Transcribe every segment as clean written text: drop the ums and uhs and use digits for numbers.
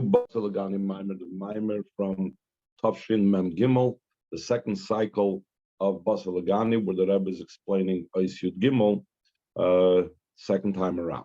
Bathi Legani Maimer, the Maimer from Tafshin Mem Gimel, the second cycle of Bathi Legani, where the Rebbe is explaining Ois Yud Gimel, second time around.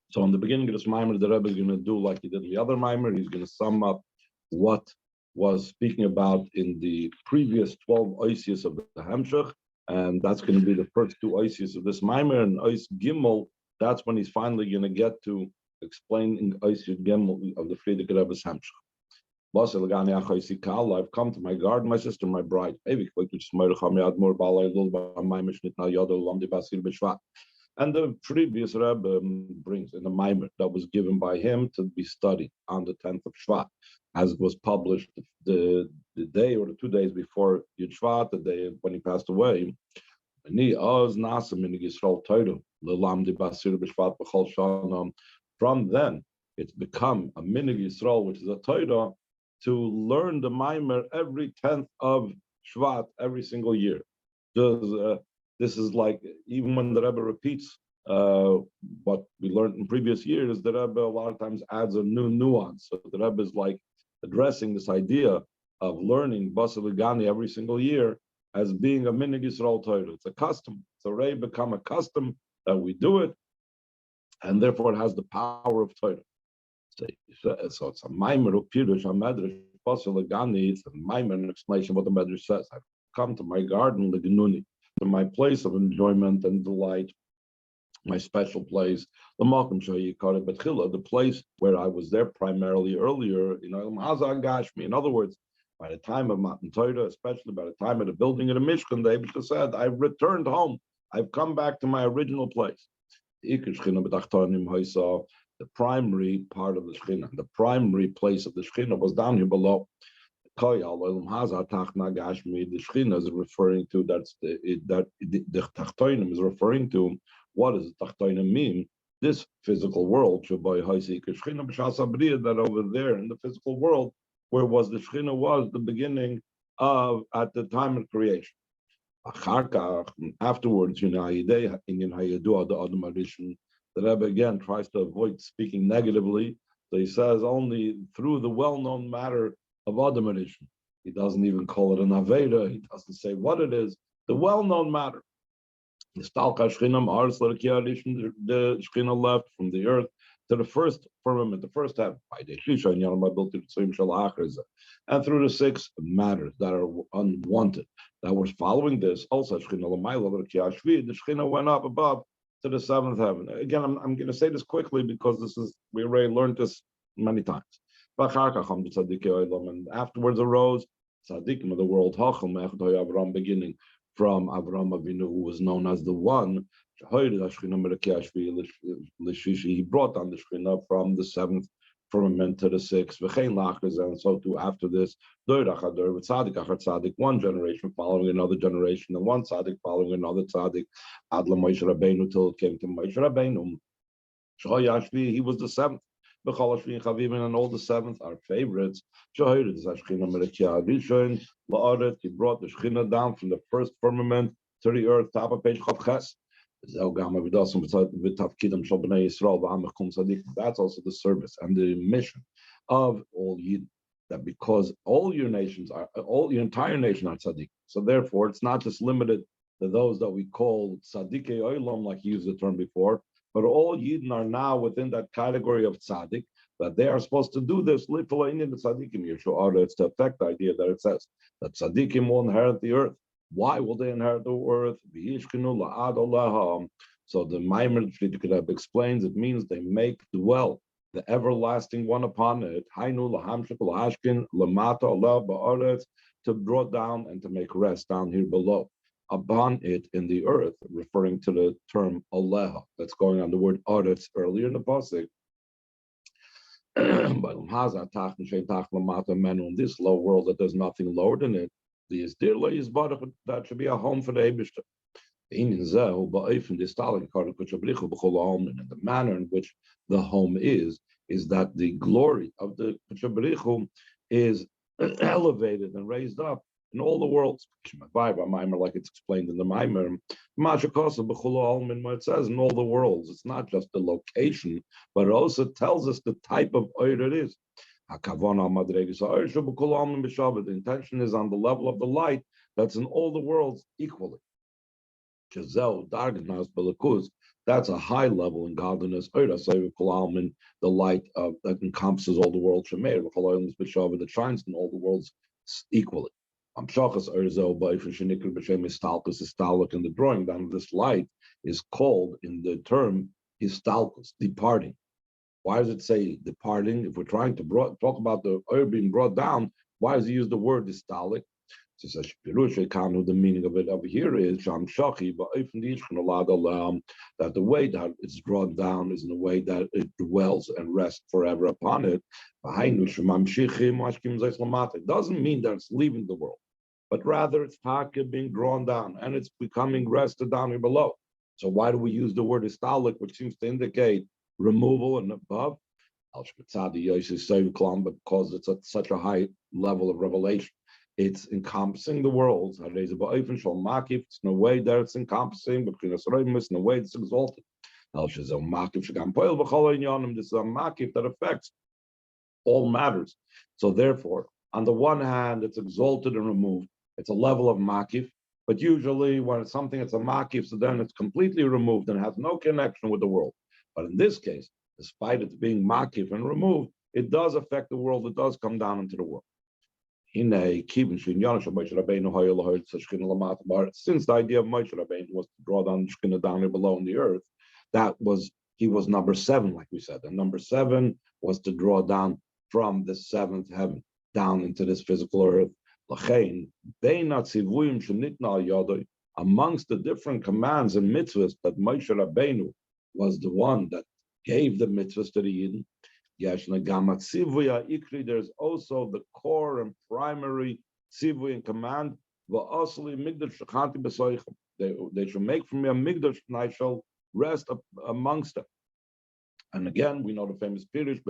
So in the beginning of this Maimer, the Rebbe is going to do like he did in the other Maimer. He's going to sum up what was speaking about in the previous 12 Oisius of the Hemshech, and that's going to be the first two Oisius of this Maimer. And Ois Gimel, that's when he's finally going to get to explaining Ois Yud Gimel of the Friedrich Rebbe's Hemshech. I've come to my garden, my sister, my bride. And the previous Rebbe brings in the Maimer that was given by him to be studied on the 10th of Shvat, as it was published the day or the 2 days before Yud Shvat, the day when he passed away. From then, it's become a minig Yisrael, which is a Torah, to learn the Maimer every 10th of Shvat every single year. This is like, even when the Rebbe repeats what we learned in previous years, the Rebbe a lot of times adds a new nuance. So the Rebbe is like addressing this idea of learning Bathi Legani every single year as being a minig Yisrael Torah. It's a custom. It's already become a custom that we do it, and therefore it has the power of Torah. So it's a Maimer of Pirush, a Medrash, Bathi Legani. It's a Maimer, an explanation of what the Medrash says. I've come to my garden, Leganuni, to my place of enjoyment and delight, my special place, the Malkum Shayikara Betchila, the place where I was there primarily earlier, Gashmi. In other words, by the time of Matan Torah, especially by the time of the building of the Mishkan, the Eibishter said, I've returned home. I've come back to my original place. The primary part of the Shekhinah, the primary place of the Shekhinah was down here below. The Shekhinah is referring to, the Tachtonim is referring to, what does Tachtonim mean? This physical world, that over there in the physical world, where was the Shekhinah was the beginning of, at the time of creation. Afterwards, the Rebbe again tries to avoid speaking negatively. So he says only through the well-known matter of Adam Rishon. He doesn't even call it an Aveda. He doesn't say what it is. The well-known matter. The Shekhinah left from the earth to the first firmament, the first heaven, and through the 6 matters that are unwanted that was following this. Also, the Shekhinah went up above to the 7th heaven. Again, I'm going to say this quickly because we already learned this many times. And afterwards arose tzaddikim of the world, beginning from Avram Avinu, who was known as the one. He brought down the Shekhinah from the 7th firmament to the 6th, and so too after this, one generation following another generation, and one tzaddik following another tzaddik, till it came to Moshe Rabbeinu. He was the 7th. And all the 7th are favorites. He brought the Shekhinah down from the first firmament to the earth. That's also the service and the mission of all Yid, that because all your entire nation are tzaddik. So therefore, it's not just limited to those that we call tzaddikei olam, like he used the term before, but all Yidden are now within that category of tzaddik, that they are supposed to do this. It's to affect the idea that it says that tzaddikim will inherit the earth. Why will they inherit the earth? So the Maimer Friedrich explains it means they make dwell the everlasting one upon it. To draw down and to make rest down here below upon it in the earth, referring to the term Aleha that's going on the word Aretz earlier in the pasuk. In this low world that there's nothing lower than it, that should be a home for the Eibishter. And the manner in which the home is that the glory of the Kshabrichu is elevated and raised up in all the worlds. Like it's explained in the Maimer, it says in all the worlds. It's not just the location, but it also tells us the type of oil it is. The intention is on the level of the light that's in all the worlds equally. That's a high level in godliness. The light that encompasses all the worlds, that shines in all the worlds equally. In the drawing down of this light is called in the term histalkus, departing. Why does it say departing? If we're trying to talk about the oil being brought down, why does he use the word histalic? So the meaning of it over here is that the way that it's drawn down is in a way that it dwells and rests forever upon it. It doesn't mean that it's leaving the world, but rather it's being drawn down and it's becoming rested down here below. So why do we use the word histalic, which seems to indicate removal and above? Because it's at such a high level of revelation. It's encompassing the worlds. It's in a way that it's encompassing, but in a way it's exalted. This is a makif that affects all matters. So therefore, on the one hand, it's exalted and removed. It's a level of makif, but usually when it's something that's a makif, so then it's completely removed and has no connection with the world. But in this case, despite it being makif and removed, it does affect the world. It does come down into the world. Since the idea of Moshe Rabbeinu was to draw down the Shekhinah down here below in the earth, he was number 7, like we said. And number 7 was to draw down from the 7th heaven down into this physical earth. Amongst the different commands and mitzvahs that Moshe Rabbeinu was the one that gave the mitzvahs to the Yidden, there's also the core and primary tzivui and command. They should make from me a migdash, and I shall rest amongst them. And again, we know the famous Pirush,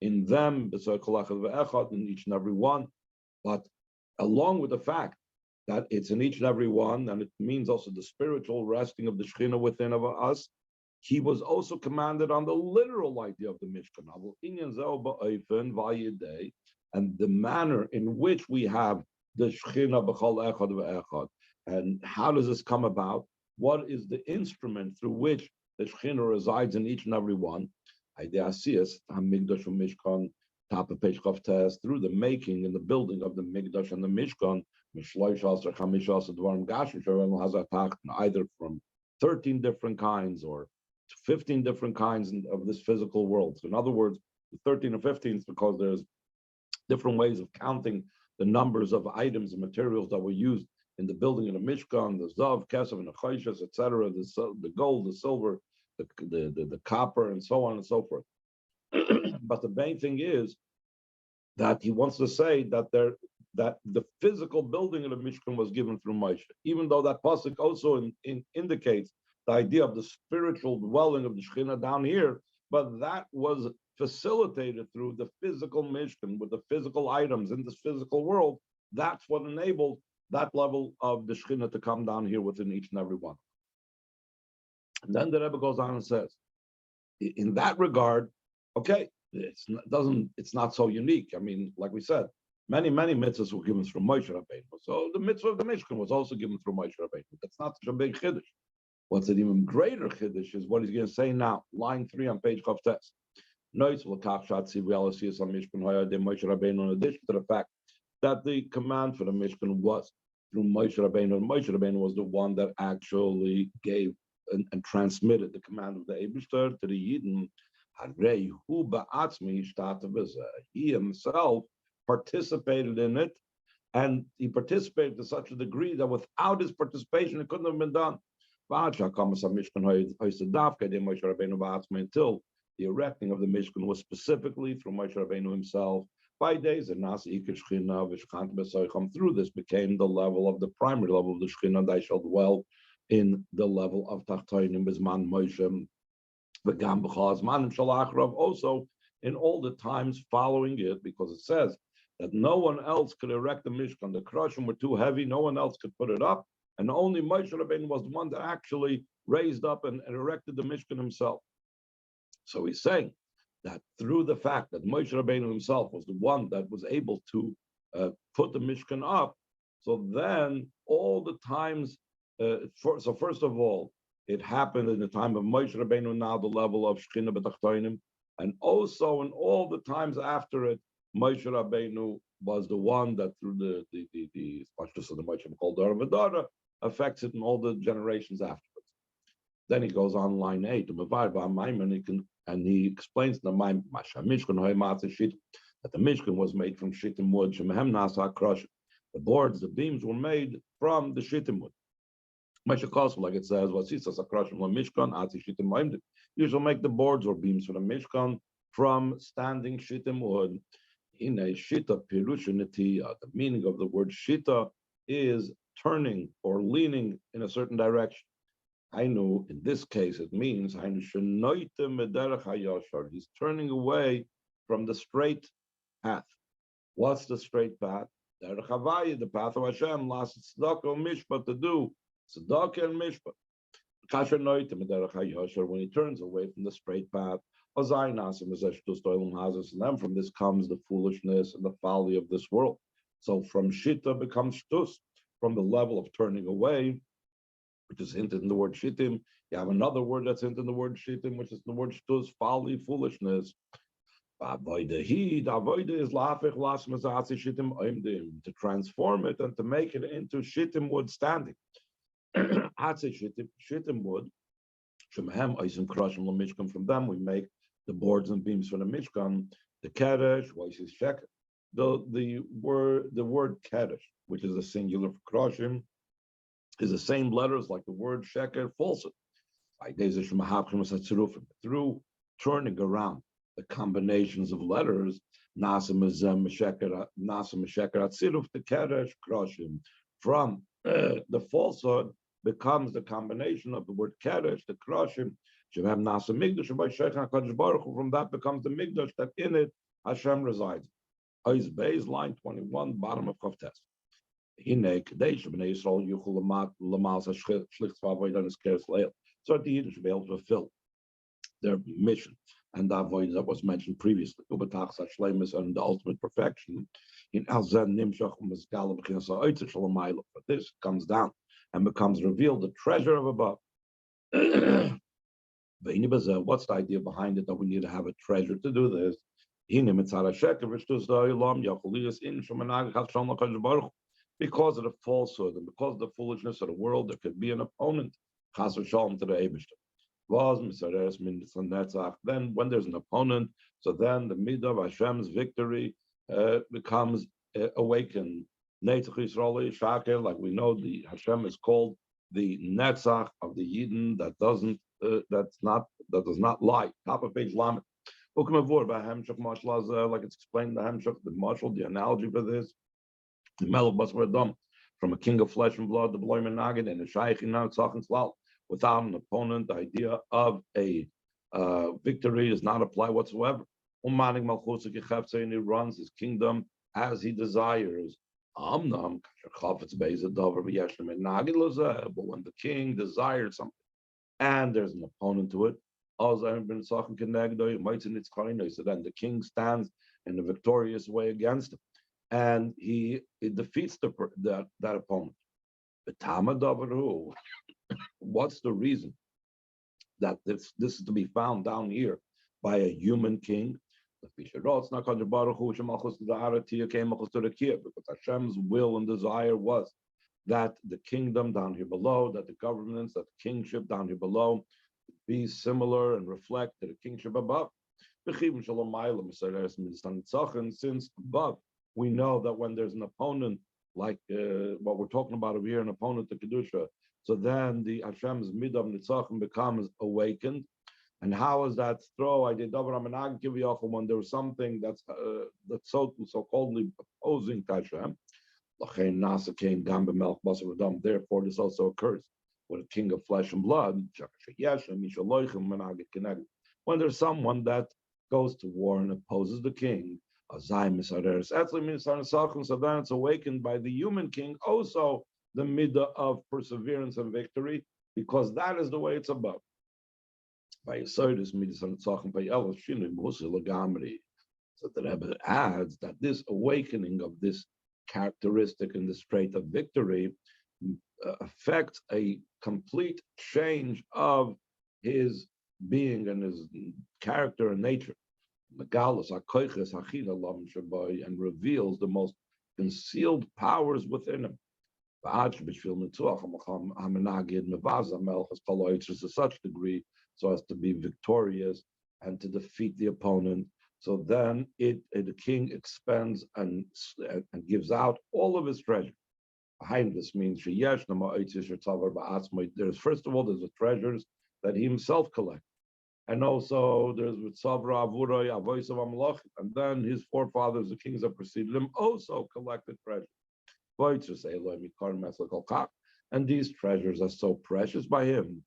in them, in each and every one. But along with the fact that it's in each and every one, and it means also the spiritual resting of the Shekhinah within of us, he was also commanded on the literal idea of the Mishkan, and the manner in which we have the Shekhinah b'chol echad ve'echad. And how does this come about? What is the instrument through which the Shekhinah resides in each and every one? Top of page test, through the making and the building of the Mikdash and the Mishkan, either from 13 different kinds or 15 different kinds of this physical world. So in other words, the 13 or 15 is because there's different ways of counting the numbers of items and materials that were used in the building of the Mishkan, the Zav, Kesef, and the Chayshas, etc., the gold, the silver, the copper, and so on and so forth. But the main thing is that he wants to say that the physical building of the Mishkan was given through Moshe, even though that pasuk also indicates the idea of the spiritual dwelling of the Shekhinah down here, but that was facilitated through the physical Mishkan with the physical items in this physical world. That's what enabled that level of the Shekhinah to come down here within each and every one. And then the Rebbe goes on and says, in that regard, okay, it's not so unique. I mean, like we said, many mitzvahs were given through Moshe Rabbeinu. So the mitzvah of the Mishkan was also given through Moshe Rabbeinu. That's not such a big chiddush. What's an even greater chiddush is what he's going to say now, line 3 on page Chavtes. In addition to the fact that the command for the Mishkan was through Moshe Rabbeinu, and Moshe Rabbeinu was the one that actually gave and transmitted the command of the Eibishter to the Yidden. He himself participated in it, and he participated to such a degree that without his participation, it couldn't have been done. Until the erecting of the Mishkan was specifically through Moshe Rabbeinu himself. By days, and through this became the level of the primary level of the Shekhinah, that I shall dwell in the level of Tachtoinim Bizman Moshe, also in all the times following it, because it says that no one else could erect the Mishkan. The Kroshim were too heavy, no one else could put it up, and only Moshe Rabbeinu was the one that actually raised up and erected the Mishkan himself. So he's saying that through the fact that Moshe Rabbeinu himself was the one that was able to put the Mishkan up, so then all the times, so first of all, it happened in the time of Moshe Rabbeinu, now the level of Shechina B'Tachtonim, and also in all the times after it, Moshe Rabbeinu was the one that through the Pashtus of the Moshe called Dara V'Dara affects it in all the generations afterwards. Then he goes on line 8, and he explains the that the Mishkan was made from shittim wood. The boards, the beams were made from the shittim wood. Like it says, you shall make the boards or beams for the Mishkan from standing shittim wood. In a shita pirushinati, the meaning of the word shita is turning or leaning in a certain direction. I know in this case it means he's turning away from the straight path. What's the straight path? The path of Hashem, last tzedakah mishpat, to do tzedakah and mishpat. When he turns away from the straight path, and then from this comes the foolishness and the folly of this world. So from shita becomes shtus, from the level of turning away, which is hinted in the word shittim. You have another word that's hinted in the word shittim, which is the word shtus, folly, foolishness. The avoida is to transform it and to make it into shittim wood standing. Shittim wood, from them we make the boards and beams for the Mishkan, the Kedesh, sheker. The word Kedesh, which is a singular for Kroshim, is the same letters like the word sheker, falsehood. Through turning around the combinations of letters, from the falsehood becomes the combination of the word Kedesh, the Kroshim, from that becomes the Migdash, that in it Hashem resides. Beis, line 21, bottom of Chavtes. So the Yidden should be able to fulfill their mission and the avoid that was mentioned previously, and the ultimate perfection. But this comes down and becomes revealed, the treasure of above. What's the idea behind it, that we need to have a treasure to do this? Because of the falsehood and because of the foolishness of the world, there could be an opponent, chas v'shalom, to the Eibishter. Then when there's an opponent, so then the midah of Hashem's victory becomes awakened. Like we know, the Hashem is called the Netzach of the Yidden that does not lie. Top of page Lamed. Like it's explained in the Hemshach, the marshal, the analogy for this. From a king of flesh and blood, the Bloimen Nagid, and a Shaykh in Tzach, without an opponent, the idea of a victory does not apply whatsoever. And he runs his kingdom as he desires. But when the king desired something and there's an opponent to it, so then the king stands in a victorious way against him, and he defeats that opponent. What's the reason that this is to be found down here by a human king? Because Hashem's will and desire was that the kingdom down here below, that the governments, that the kingship down here below be similar and reflect to the kingship above. Since above, we know that when there's an opponent, like what we're talking about over here, an opponent to Kedusha, so then the Hashem's midah nitzachim becomes awakened. And how is that throw? I did when there was something that's so-called opposing to Hashem. Therefore, this also occurs with a king of flesh and blood. When there's someone that goes to war and opposes the king, So then it's awakened by the human king, also the midah of perseverance and victory, because that is the way it's about. So the Rebbe adds that this awakening of this characteristic in this trait of victory affects a complete change of his being and his character and nature. And reveals the most concealed powers within him. To such degree so as to be victorious and to defeat the opponent. So then the king expends and gives out all of his treasure. Behind this means there's first of all there's the treasures that he himself collects. And also there's Savra Avuray Avois of Amlach, and then his forefathers, the kings that preceded him, also collected treasure. And these treasures are so precious by him.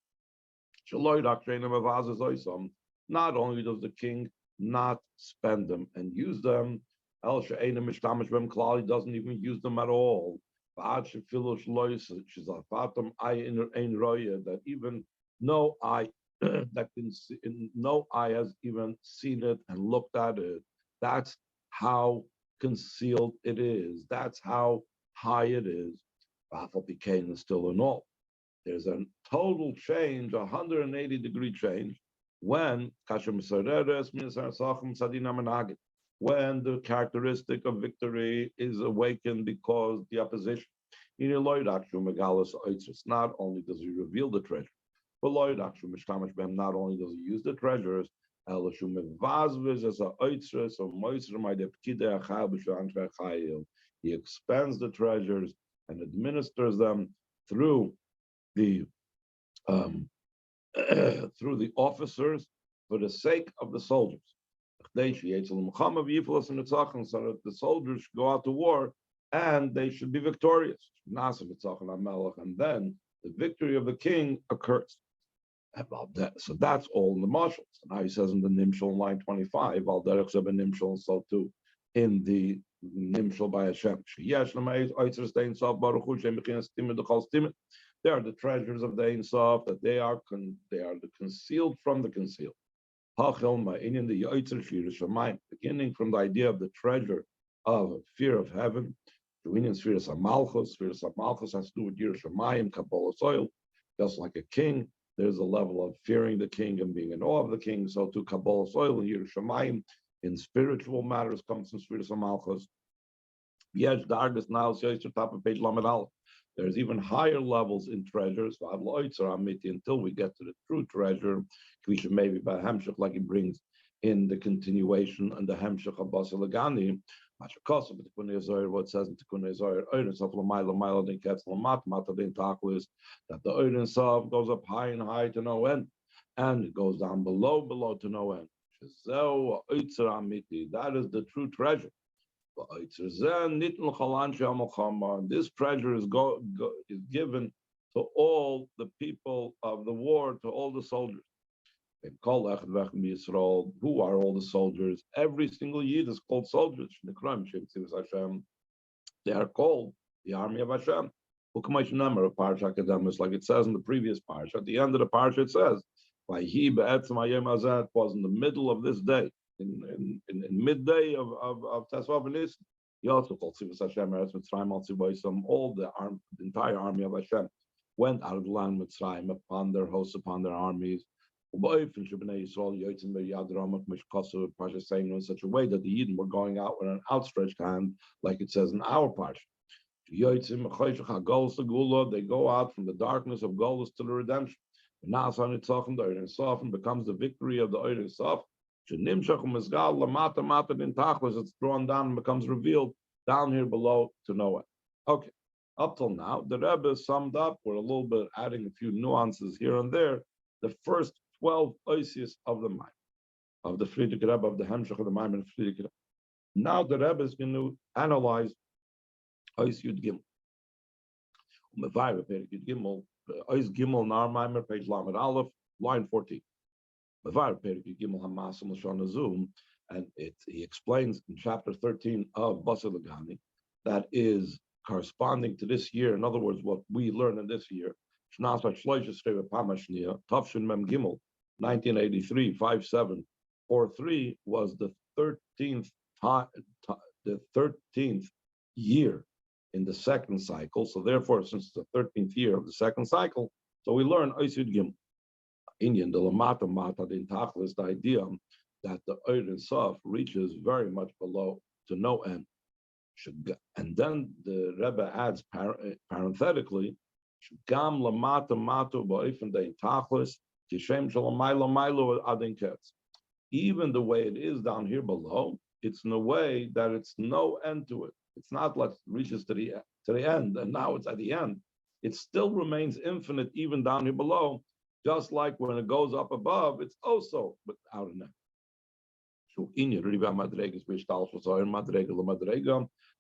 Not only does the king not spend them and use them, he doesn't even use them at all. That even no eye that can see, no eye has even seen it and looked at it. That's how concealed it is. That's how high it is. Became still in all. There's a total change, 180-degree change, when the characteristic of victory is awakened because the opposition. Not only does he reveal the treasure, but not only does he use the treasures, he expands the treasures and administers them through the through the officers for the sake of the soldiers. So that the soldiers go out to war and they should be victorious. And then the victory of the king occurs. So that's all in the marshals. Now he says in the Nimshal in line 25, so too in the Nimshal by Hashem. They are the treasures of the Ein Sof, that they are the concealed from the concealed. Beginning from the idea of the treasure of fear of heaven, Spheres of Malchus has to do with Yerushalayim, Kabbalah soil, just like a king. There's a level of fearing the king and being in awe of the king. So to Kabbalah soil and Yerushalayim in spiritual matters comes from Spheres of Malchus. Yes, Dargis now says to top of page Lamed Aleph. There's even higher levels in treasures until we get to the true treasure. We should maybe by Hemshech, like he brings in the continuation and the Hemshech of Basi Legani. What it says in Tikkun Zohar, that the Oiden Sof goes up high and high to no end, and it goes down below to no end. That is the true treasure. This treasure is given to all the people of the war, to all the soldiers. Who are all the soldiers? Every single Yid is called soldiers. They are called the army of Hashem. Number of parsha academics, like it says in the previous parsha. At the end of the parsha, it says, it was in the middle of this day, in midday of Tesvav and Nis. He also called Sivas Hashem, Eretz Mitzrayim, all the entire army of Hashem went out of the land Mitzrayim upon their hosts, upon their armies. Saying in such a way that the Yidden were going out with an outstretched hand, like it says in our parsha. They go out from the darkness of Golus to the redemption. The Oiden Sof becomes the victory of the Oiden Sof. It's drawn down and becomes revealed down here below to nowhere. Okay, up till now, the Rebbe summed up. We're a little bit adding a few nuances here and there. The first 12 oisius of the Maim, of the Frierdiker Rebbe, of the Hemshech of the Maim and Frierdiker Rebbe. Now the Rebbe is going to analyze Ois Yud Gimel. Ois Gimel Nar Maimer, page Lamed Aleph, line 14. and he explains in chapter 13 of Basi Legani that is corresponding to this year. In other words, what we learn in this year, Tafshin Mem Gimel, 1983, 5743 was the 13th year in the second cycle. So therefore, since it's the 13th year of the second cycle, so we learn Oisid Gimel. Indian, the Lamata Mata, the Intachlis, the idea that the Eid Sof reaches very much below to no end. And then the Rebbe adds parenthetically, Gam Lamata Matu Ba'ifin de Intachlis, Tishem Shalamayla Mailu Adin Ketz. Even the way it is down here below, it's in a way that it's no end to it. It's not like it reaches to the end, and now it's at the end. It still remains infinite even down here below, just like when it goes up above, it's also without an end.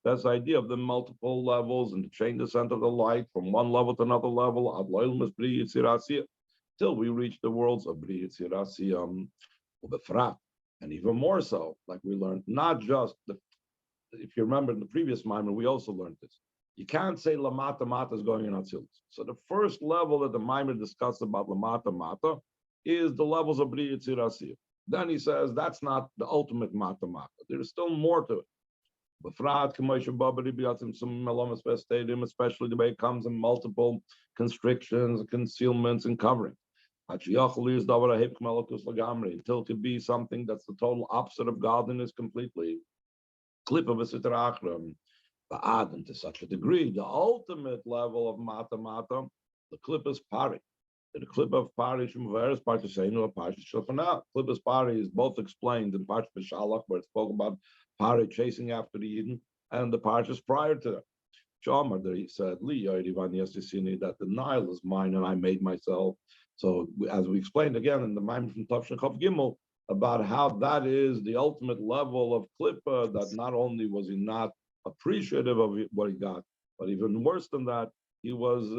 That's the idea of the multiple levels and the chain descent of the light from one level to another level, till we reach the worlds of Bri Yitzirasiyam, and even more so, like we learned, not just if you remember in the previous Maimer, we also learned this. You can't say Lamata Mata is going in Atzilus. So the first level that the Maimer discussed about Lamata Mata is the levels of Bri Yitzirasiyam. Then he says that's not the ultimate Mata Mata. There's still more to it. Especially the way it comes in multiple constrictions, concealments, and coverings. Until it could be something that's the total opposite of godliness completely. And to such a degree, the ultimate level of Mata Mata, the Klippas Pari. The clip of Pari Shemveres Partisenu and Parshas Shofana. Klippas Pari is both explained in Parshas Shalach, where it spoke about Pari chasing after the Eden, and the Parshas prior to that. Shamar, that he said, that the Nile is mine and I made myself. So as we explained again in the Maimon from Tafshin Chav Gimel, about how that is the ultimate level of Klippa, that not only was he not appreciative of what he got, but even worse than that, he was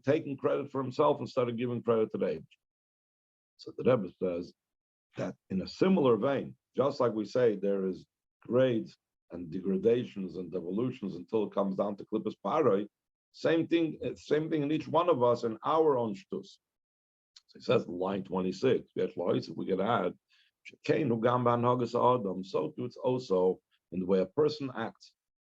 taking credit for himself instead of giving credit to the age. So the Rebbe says that in a similar vein, just like we say there is grades and degradations and devolutions until it comes down to Klippas Paroi, same thing in each one of us in our own shtus. So he says in line 26, we can add, so too it's also in the way a person acts.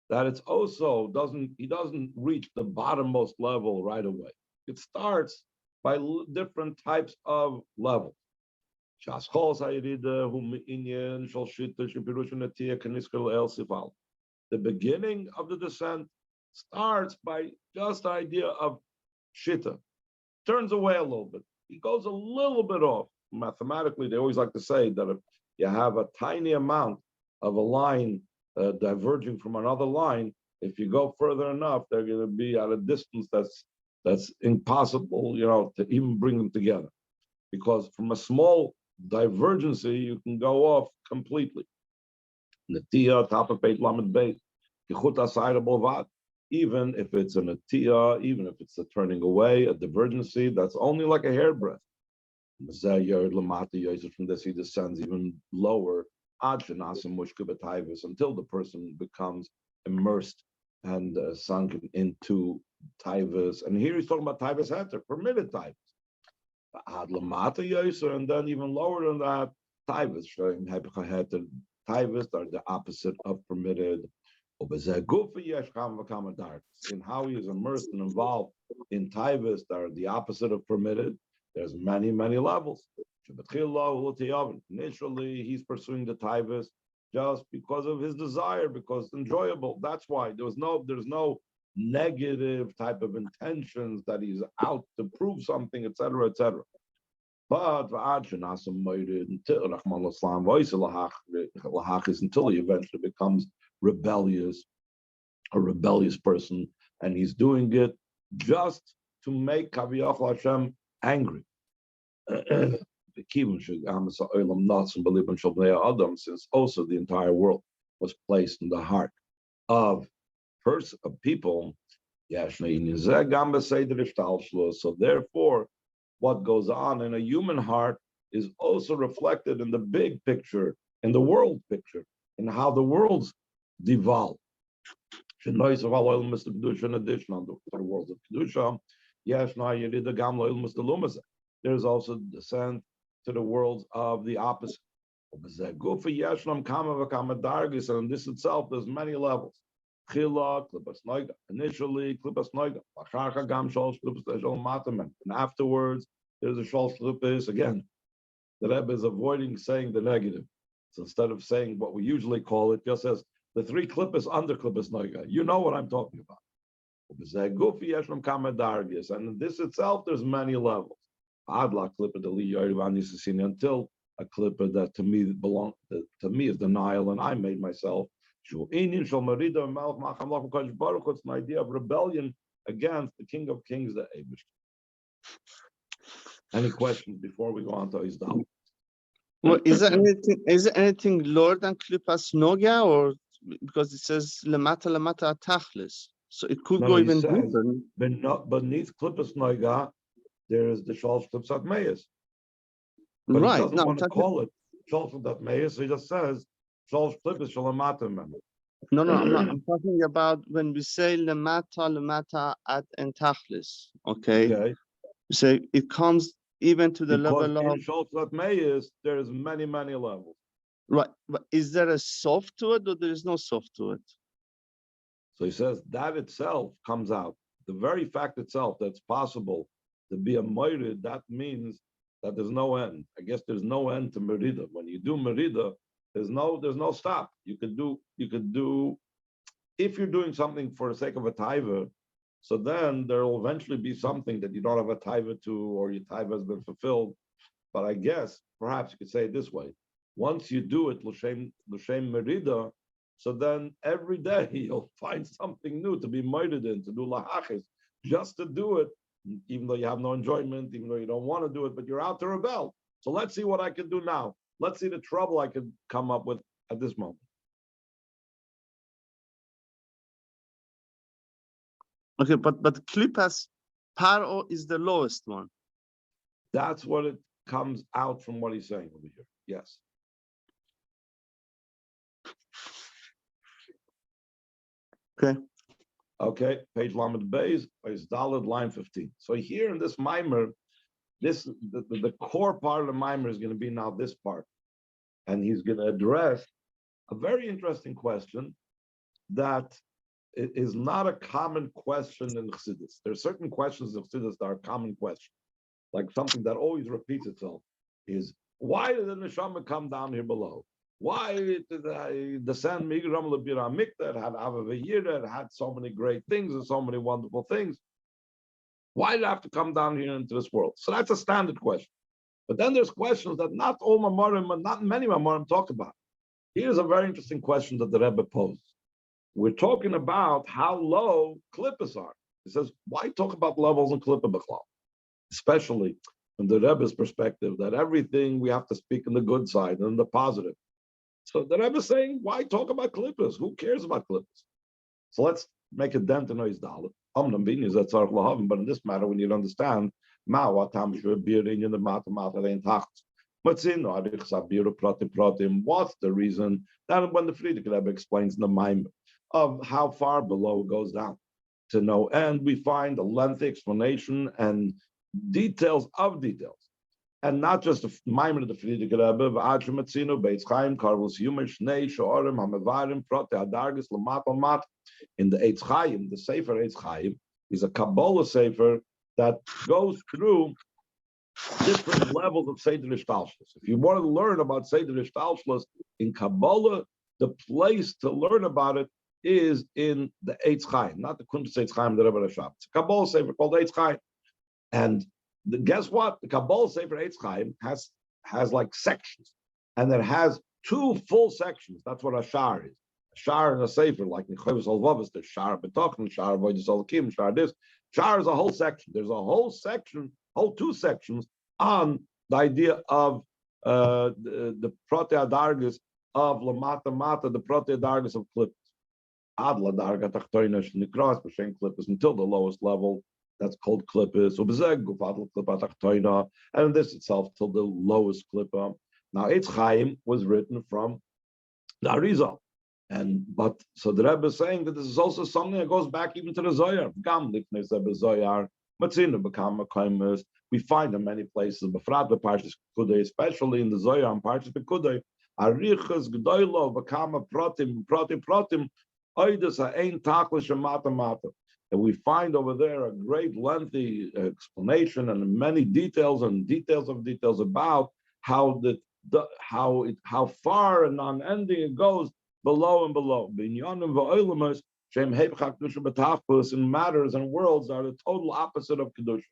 That it's also he doesn't reach the bottommost level right away. It starts by different types of levels. The beginning of the descent starts by just the idea of shita. Turns away a little bit. He goes a little bit off. Mathematically, they always like to say that if you have a tiny amount of a line diverging from another line, if you go further enough, they're going to be at a distance that's impossible, to even bring them together. Because from a small divergency, you can go off completely. Natiya, top of Beit Lamed Beit, even if it's an Atiya, even if it's a turning away, a divergency, that's only like a hairbreadth. From this, he descends even lower until the person becomes immersed and sunk into taivas. And here he's talking about taivas heter, permitted taivas. And then even lower than that, taivas, taivas are the opposite of permitted. In how he is immersed and involved in taivas that are the opposite of permitted, there's many, many levels. Initially, he's pursuing the taivas just because of his desire, because it's enjoyable. That's why there's no negative type of intentions that he's out to prove something, etc., etc. But until he eventually becomes rebellious, a rebellious person, and he's doing it just to make Kaviyach Hashem angry. Since also the entire world was placed in the heart of people. So therefore, what goes on in a human heart is also reflected in the big picture in the world picture, in how the worlds devolve. In addition to the world of Kedusha, there's also descent to the worlds of the opposite. And in this itself, there's many levels. Initially, and afterwards, there's a shalosh klippas. Again, the Rebbe is avoiding saying the negative. So instead of saying what we usually call it, just says the three klippas under klippas noiga. You know what I'm talking about. And in this itself, there's many levels. Until a klippa that to me belongs to me is the Nile, and I made myself. It's an idea of rebellion against the King of Kings, the Eibush. Any questions before we go on to Izdal? Well, is there anything lower than Klippas Noga, or because it says lemata tachlis, so it could go even deeper. Beneath Klippas Noga, there is the Shalosh Klipsat Meis. But Right. he doesn't want to call it Shalosh Klipsat Meis, so he just says Shalosh Klippas Shalamata. No, I'm talking about when we say lemata at entachlis. Okay. So it comes even to the level of Shalosh Klipsat Meis, there's many levels. Right, but is there a soft to it, or there is no soft to it? So he says that itself comes out. The very fact itself that's possible to be a moirid, that means that there's no end. I guess there's no end to merida. When you do merida, there's no stop. You could do if you're doing something for the sake of a taiva, so then there will eventually be something that you don't have a taiva to, or your taiva has been fulfilled. But I guess perhaps you could say it this way: once you do it l'shem merida, so then every day you'll find something new to be moided in, to do lahachis, just to do it, even though you have no enjoyment, even though you don't want to do it, but you're out to rebel. So let's see what I can do now. Let's see the trouble I could come up with at this moment. Okay, but Klippas Paro is the lowest one. That's what it comes out from what he's saying over here. Yes. Okay, page Lamed Beis, is Daled, line 15. So here in this mimer, the core part of the mimer is going to be now this part. And he's going to address a very interesting question that is not a common question in Chassidus. There are certain questions in Chassidus that are common questions, like something that always repeats itself is, why did the neshama come down here below? Why did I descend Migram Lebiramik that had Avavayir, that had so many great things and so many wonderful things? Why did I have to come down here into this world? So that's a standard question. But then there's questions that not all Mamorim and not many Mamorim talk about. Here's a very interesting question that the Rebbe posed. We're talking about how low klippas are. He says, why talk about levels in klippa b'chlal? Especially from the Rebbe's perspective, that everything we have to speak in the good side and the positive. So the Rebbe is saying, why talk about klippas? Who cares about klippas? So let's make a dent in his dalit. But in this matter, we need to understand what's the reason that when the Frierdiker Rebbe explains in the Maimon of how far below it goes down to no end, we find a lengthy explanation and details of details. And not just the Maimon of the Frierdiker Rebbe, Beitz Chaim, Karvus Yumish, Nei, Shorim, Hamevarim, Prote Adargis, Lamat Lamat. In the Eitz Chaim, the Sefer Eitz Chaim is a Kabbalah Sefer that goes through different levels of Seder Ishtalshlus. If you want to learn about Seder Ishtalshlus in Kabbalah, the place to learn about it is in the Eitz Chaim, not the Kuntres Eitz Chaim, the Rebbe Rashab. It's a Kabbalah Sefer called Eitz Chaim. And guess what? The Kabbalah Sefer Eitz Chaim has like sections, and it has two full sections. That's what a shar is. A shar and a sefer, like Nicholas Alvavis, there's shar betokn, shar avoidus alakim, shar this. Shar is a whole section. There's a whole section, whole two sections on the idea of the proteadargis of lamata mata, the proteadargis of klippas. Ad la darga tachtoina shnikras b'shem klippas until the lowest level. That's called klippas. And this itself till the lowest klippa. Now, Eitz Chaim was written from the Arizal. So the Rebbe is saying that this is also something that goes back even to the Zohar. Gam Lifnei Zohar, Matzina Bekam Kaimus. We find in many places, Befrat Parshas Kudei, especially in the Zohar and Parshas Kudei, Arichas Gdoilo Bekam Pratim, Oidus Ha'ein Taklish Mata. And we find over there a great lengthy explanation and many details about how how far and non-ending it goes below and below. In matters and worlds are the total opposite of Kedusha.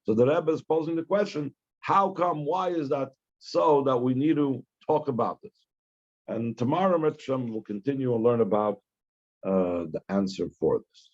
So the Rebbe is posing the question, how come, why is that so that we need to talk about this? And tomorrow, we'll continue and learn about the answer for this.